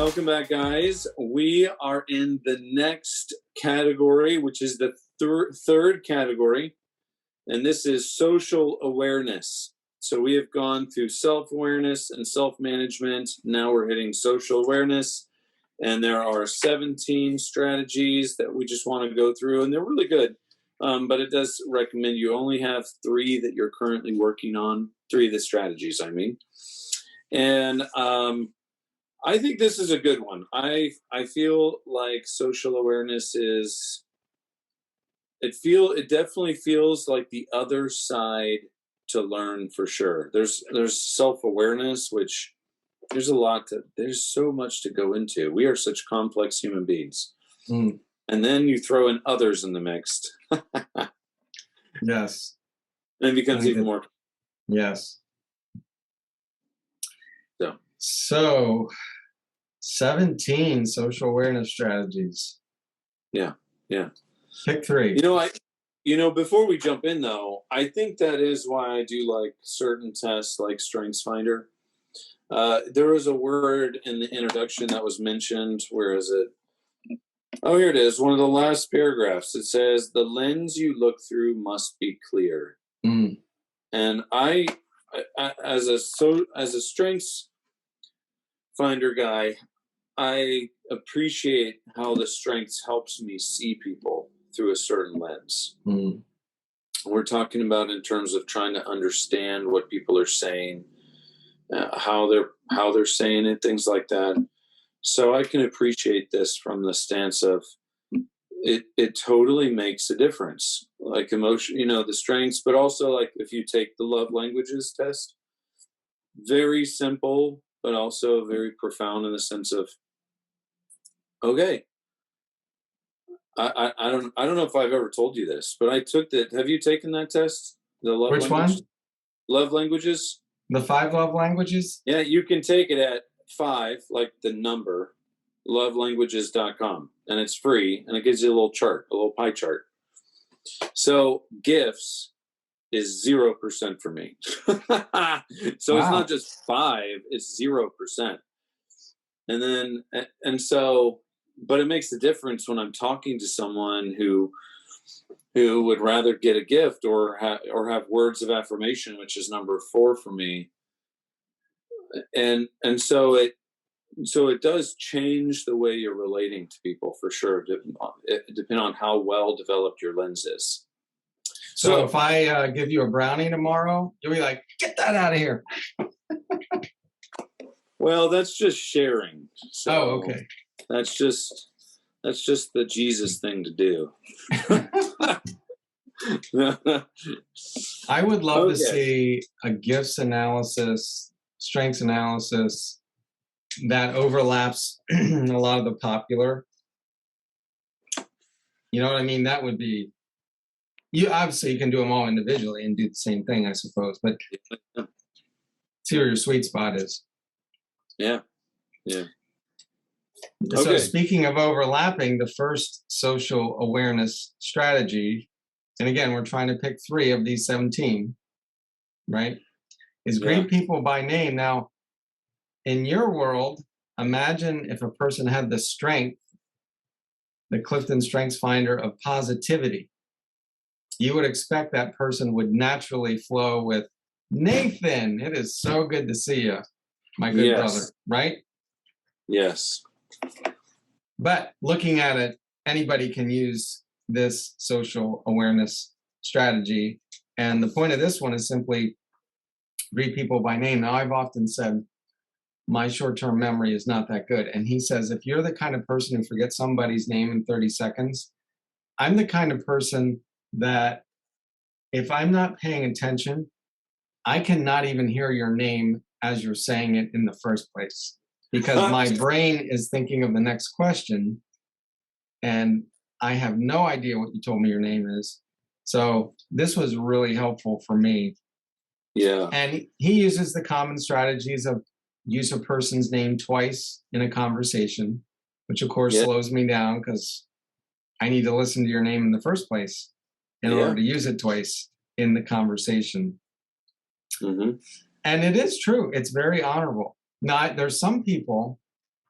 Welcome back, guys. We are in the next category, which is the third category, and this is social awareness. So we have gone through self-awareness and self-management. Now we're hitting social awareness, and there are 17 strategies that we just want to go through, and they're really good. But it does recommend you only have 3 that you're currently working on, 3 of the strategies, I mean. And I think this is a good one. I feel like social awareness is, it definitely feels like the other side to learn for sure. There's self-awareness, which there's so much to go into. We are such complex human beings. And then you throw in others in the mix. Yes. And it becomes even more. Yes. So 17 social awareness strategies. Yeah. Pick 3. Before we jump in though, I think that is why I do like certain tests like StrengthsFinder. There was a word in the introduction that was mentioned. Where is it? Oh, here it is. One of the last paragraphs. It says, the lens you look through must be clear. And I as a StrengthsFinder guy, I appreciate how the strengths helps me see people through a certain lens. We're talking about in terms of trying to understand what people are saying, how they're saying it, things like that. So I can appreciate this from the stance of it totally makes a difference. Like emotion, the strengths, but also like if you take the love languages test, very simple, but also very profound in the sense of, okay, I don't know if I've ever told you this, but I took that. Have you taken that test? The love Which language? one? Love languages. The 5 love languages? Yeah, you can take it at 5, like the number, lovelanguages.com, and it's free, and it gives you a little chart, a little pie chart. So gifts is 0% for me. So It's not just 5, it's 0%. But it makes a difference when I'm talking to someone who would rather get a gift or have words of affirmation, which is number 4 for me. And so it does change the way you're relating to people for sure, depending on how well developed your lens is. So if I give you a brownie tomorrow, you'll be like, get that out of here. Well, that's just sharing. So okay. That's just the Jesus thing to do. I would love to see a gifts analysis, strengths analysis that overlaps a lot of the popular. You know what I mean? That would be, you can do them all individually and do the same thing, I suppose, but see where your sweet spot is. Yeah. So speaking of overlapping, the first social awareness strategy, and again, we're trying to pick 3 of these 17, right? Is greet people by name. Now, in your world, imagine if a person had the strength, the Clifton StrengthsFinder of positivity. You would expect that person would naturally flow with, Nathan, it is so good to see you, my good brother, right? Yes. But looking at it, anybody can use this social awareness strategy. And the point of this one is simply greet people by name. Now, I've often said my short-term memory is not that good. And he says, if you're the kind of person who forgets somebody's name in 30 seconds, I'm the kind of person that if I'm not paying attention, I cannot even hear your name as you're saying it in the first place, because my brain is thinking of the next question and I have no idea what you told me your name is. So this was really helpful for me. Yeah. And he uses the common strategies of use a person's name twice in a conversation, which of course slows me down because I need to listen to your name in the first place in order to use it twice in the conversation. And it is true. It's very honorable. Now, there's some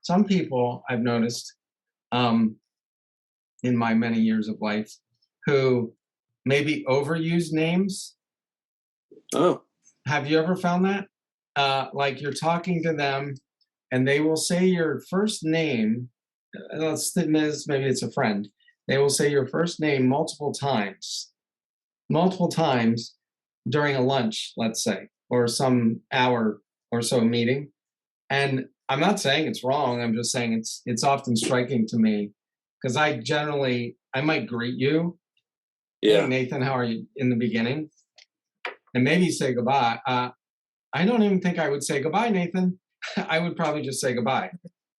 some people I've noticed in my many years of life who maybe overuse names. Oh, Have you ever found that? Like you're talking to them and they will say your first name. Maybe it's a friend. They will say your first name multiple times during a lunch, let's say, or some hour or so meeting. And I'm not saying it's wrong. I'm just saying it's often striking to me because I might greet you. Hey, yeah. Nathan, how are you in the beginning? And maybe say goodbye. I don't even think I would say goodbye, Nathan. I would probably just say goodbye.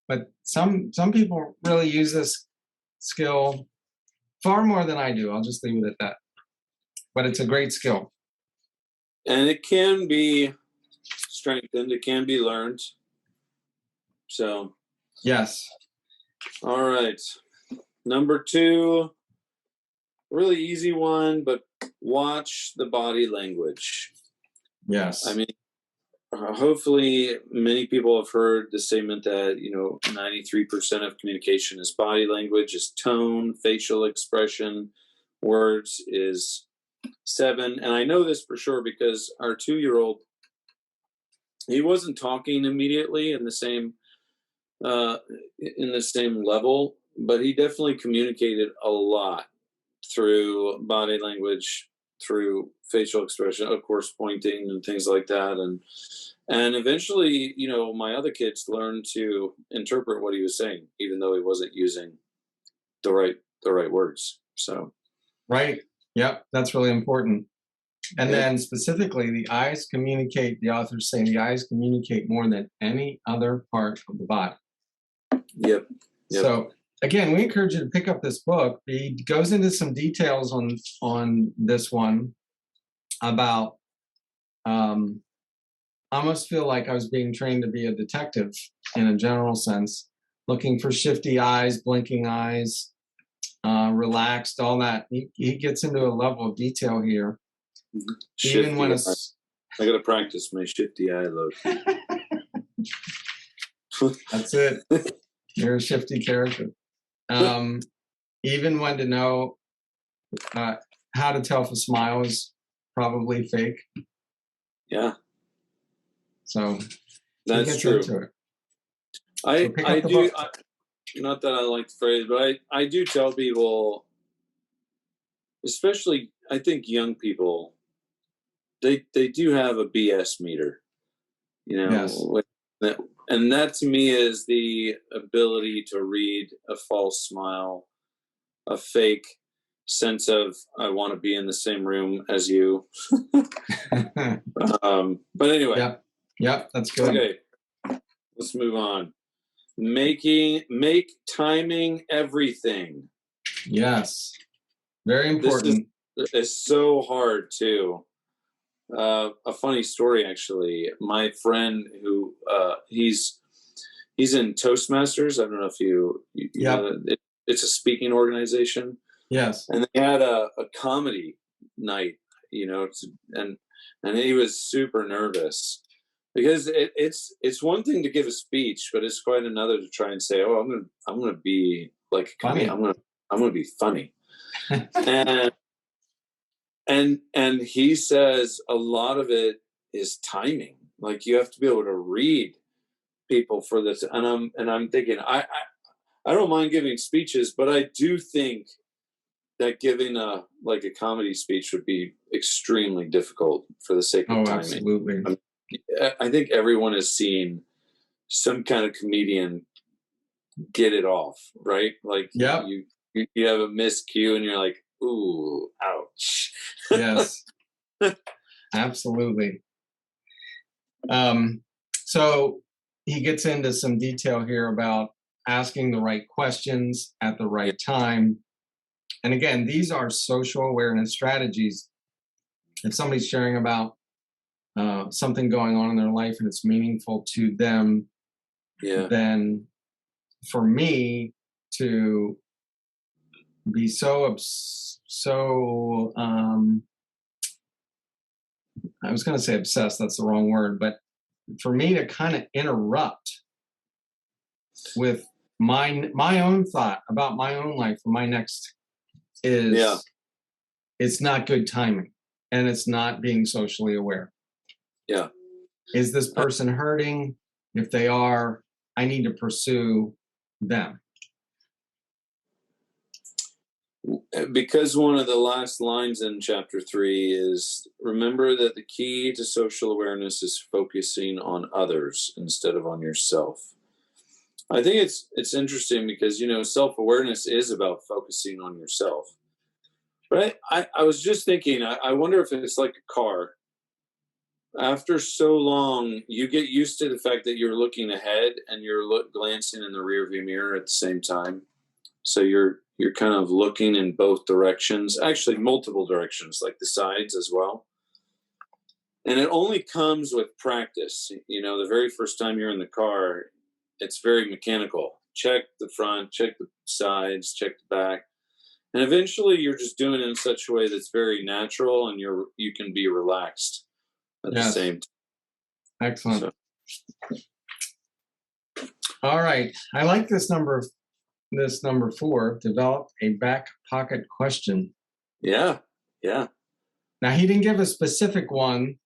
But some people really use this skill far more than I do. I'll just leave it at that. But it's a great skill. And it can be strengthened. It can be learned. So, yes. All right. Number 2, really easy one, but watch the body language. Yes. I mean, hopefully many people have heard the statement that, 93% of communication is body language, is tone, facial expression, words is 7. And I know this for sure because our 2-year-old, he wasn't talking immediately in the same level, but he definitely communicated a lot through body language, through facial expression, of course, pointing and things like that. And eventually, my other kids learned to interpret what he was saying, even though he wasn't using the right words. So, right. Yep. That's really important. And then specifically, the authors say the eyes communicate more than any other part of the body. Yep. So again, we encourage you to pick up this book. He goes into some details on this one about, I almost feel like I was being trained to be a detective in a general sense, looking for shifty eyes, blinking eyes, relaxed, all that. He gets into a level of detail here. Shifty Even when it's... I got to practice my shifty eye look. That's it. You're a shifty character. Even when to know how to tell if a smile is probably fake. Yeah. So that's true. I do. Not that I like the phrase, but I do tell people, especially I think young people, they do have a BS meter, Yes. And that to me is the ability to read a false smile, a fake sense of I want to be in the same room as you. But anyway. Yep, that's good. Okay, let's move on. Make timing everything. Yes, very important. This is so hard too. A funny story, actually. My friend who he's in Toastmasters. I don't know if you know that. It's a speaking organization. Yes. And they had a comedy night, and he was super nervous because it's one thing to give a speech, but it's quite another to try and say, "Oh, I'm gonna be like funny. I'm gonna be funny." and he says a lot of it is timing. Like you have to be able to read people for this. And I'm thinking I don't mind giving speeches, but I do think that giving a comedy speech would be extremely difficult for the sake of timing. Absolutely. I think everyone has seen some kind of comedian get it off, right? Like you have a miscue and you're like, ooh, ouch. Yes. Absolutely. So he gets into some detail here about asking the right questions at the right time. And again, these are social awareness strategies. If somebody's sharing about something going on in their life and it's meaningful to them, then for me to be I was going to say obsessed, that's the wrong word, but for me to kind of interrupt with my own thought about my own life for my next is it's not good timing, and it's not being socially aware. Yeah. Is this person hurting? If they are, I need to pursue them. Because one of the last lines in chapter 3 is, remember that the key to social awareness is focusing on others instead of on yourself. I think it's interesting because, self-awareness is about focusing on yourself. But I was just thinking, I wonder if it's like a car. After so long, you get used to the fact that you're looking ahead and you're glancing in the rearview mirror at the same time. So you're kind of looking in both directions, actually multiple directions, like the sides as well. And it only comes with practice. The very first time you're in the car, it's very mechanical. Check the front, check the sides, check the back. And eventually you're just doing it in such a way that's very natural, and you can be relaxed at the same time. Excellent. So. All right. I like this number 4, develop a back pocket question. Yeah. Now, he didn't give a specific one.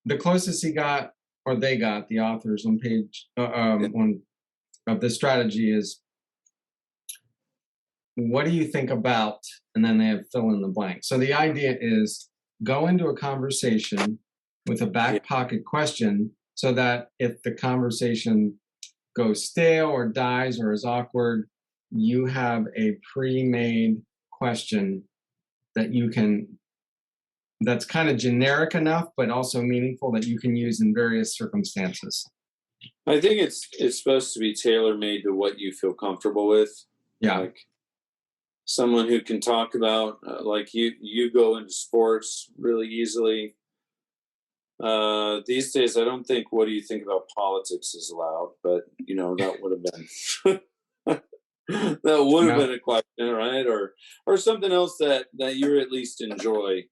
The closest he got, or they got, the authors on page one of the strategy is, what do you think about? And then they have fill in the blank. So the idea is go into a conversation with a back pocket question so that if the conversation goes stale or dies or is awkward, you have a pre-made question that's kind of generic enough, but also meaningful, that you can use in various circumstances. I think it's supposed to be tailor-made to what you feel comfortable with. Yeah. Like someone who can talk about, like you go into sports really easily. These days, I don't think "what do you think about politics" is allowed, but that would have been that would have been a question, right? Or something else that you at least enjoy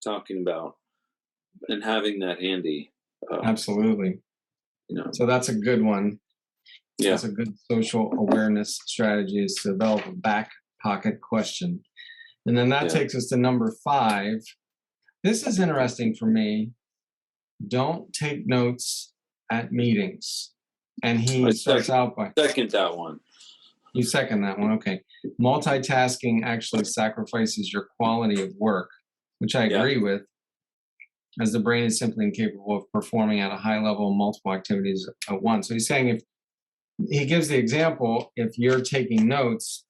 talking about and having that handy. Absolutely. So that's a good one. Yeah. That's a good social awareness strategy, is to develop a back pocket question. And then that takes us to number 5. This is interesting for me. Don't take notes at meetings. And he starts out by... Second that one. You second that one, okay. Multitasking actually sacrifices your quality of work, which I agree with, as the brain is simply incapable of performing at a high level multiple activities at once. So he's saying, if he gives the example, if you're taking notes,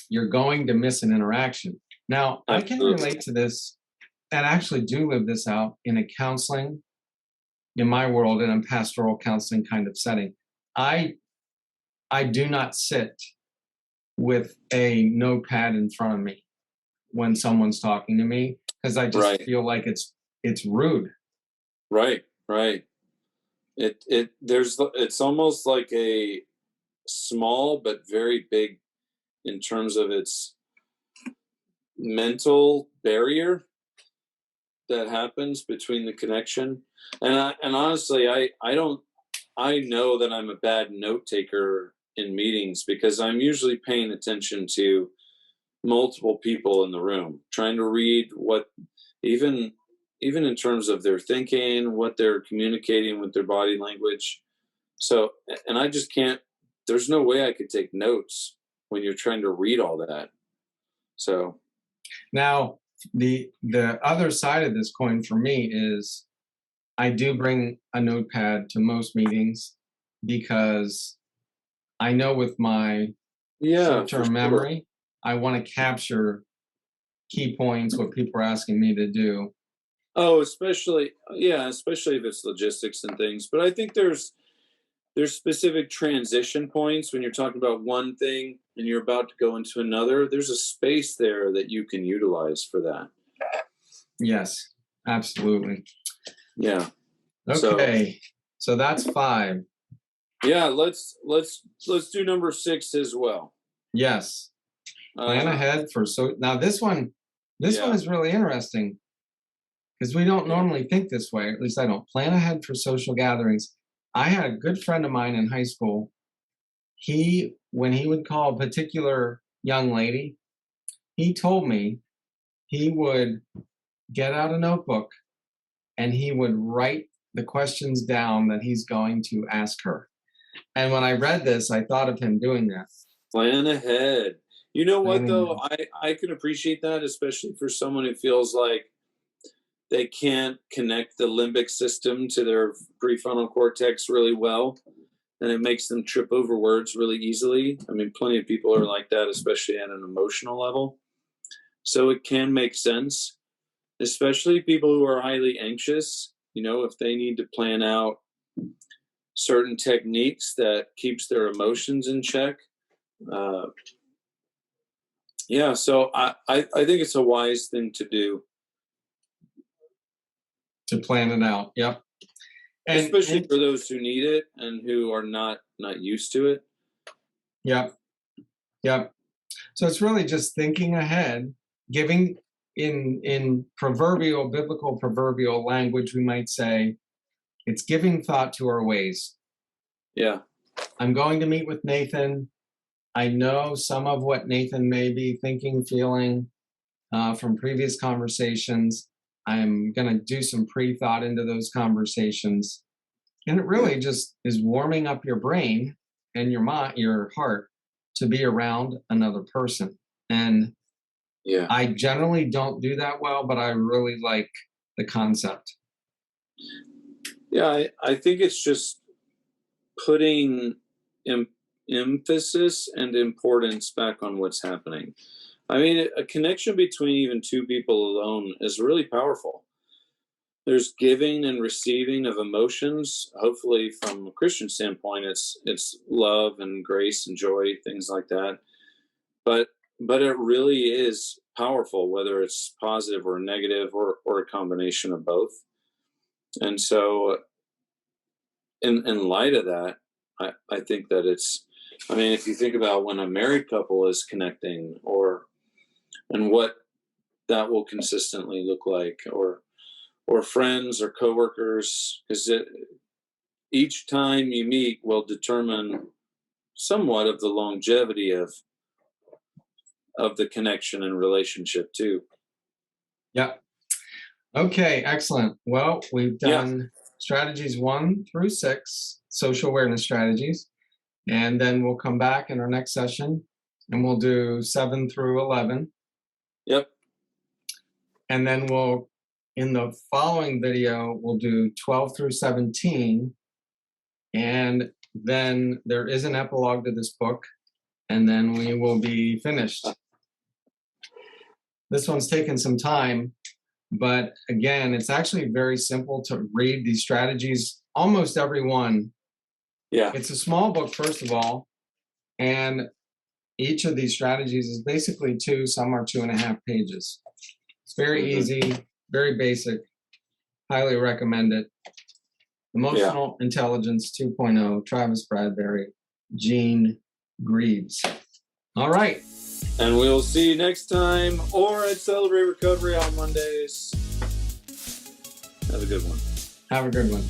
you're going to miss an interaction. Now, I can relate to this and actually do live this out in a counseling, in my world, in a pastoral counseling kind of setting. I do not sit with a notepad in front of me when someone's talking to me, because I just feel like it's rude. Right. It's almost like a small but very big in terms of its mental barrier that happens between the connection. And honestly, I know that I'm a bad note taker in meetings, because I'm usually paying attention to multiple people in the room, trying to read what, even in terms of their thinking, what they're communicating with their body language. So, and I just can't, there's no way I could take notes when you're trying to read all that. So now the other side of this coin for me is, I do bring a notepad to most meetings, because I know with my short-term memory, I want to capture key points, what people are asking me to do. Oh, especially if it's logistics and things. But I think there's specific transition points when you're talking about one thing and you're about to go into another. There's a space there that you can utilize for that. Yes, absolutely. Yeah. Okay. So that's 5. Yeah, let's do number 6 as well. Yes. Plan ahead for now this one is really interesting, because we don't normally think this way. At least I don't. Plan ahead for social gatherings. I had a good friend of mine in high school when he would call a particular young lady, he told me he would get out a notebook and he would write the questions down that he's going to ask her. And when I read this, I thought of him doing that. Plan ahead. You know what, though? I can appreciate that, especially for someone who feels like they can't connect the limbic system to their prefrontal cortex really well, and it makes them trip over words really easily. I mean, plenty of people are like that, especially at an emotional level. So it can make sense, especially people who are highly anxious, if they need to plan out certain techniques that keeps their emotions in check. So I think it's a wise thing to do. To plan it out. Yep. Especially for those who need it and who are not used to it. Yep. So it's really just thinking ahead, giving in biblical proverbial language, we might say, it's giving thought to our ways. Yeah. I'm going to meet with Nathan. I know some of what Nathan may be thinking, feeling from previous conversations. I'm going to do some pre-thought into those conversations. And it really just is warming up your brain and your mind, your heart, to be around another person. And I generally don't do that well, but I really like the concept. Yeah, I think it's just putting emphasis and importance back on what's happening. I mean, a connection between even two people alone is really powerful. There's giving and receiving of emotions. Hopefully, from a Christian standpoint, it's love and grace and joy, things like that. But it really is powerful, whether it's positive or negative or a combination of both. And so, in light of that, I think that if you think about when a married couple is connecting, and what that will consistently look like, or friends or coworkers, because each time you meet will determine somewhat of the longevity of the connection and relationship too. Yeah. Okay, excellent. Well, we've done strategies 1 through 6, social awareness strategies, and then we'll come back in our next session and we'll do 7 through 11. Yep. And then in the following video, we'll do 12 through 17. And then there is an epilogue to this book, and then we will be finished. This one's taken some time, but again, it's actually very simple to read these strategies, almost every one. Yeah. It's a small book, first of all, and each of these strategies is basically 2, some are 2.5 pages. It's very easy, very basic. Highly recommend it. Emotional Intelligence 2.0, Travis Bradberry, Gene Greaves. All right. And we'll see you next time, or at Celebrate Recovery on Mondays. Have a good one. Have a good one.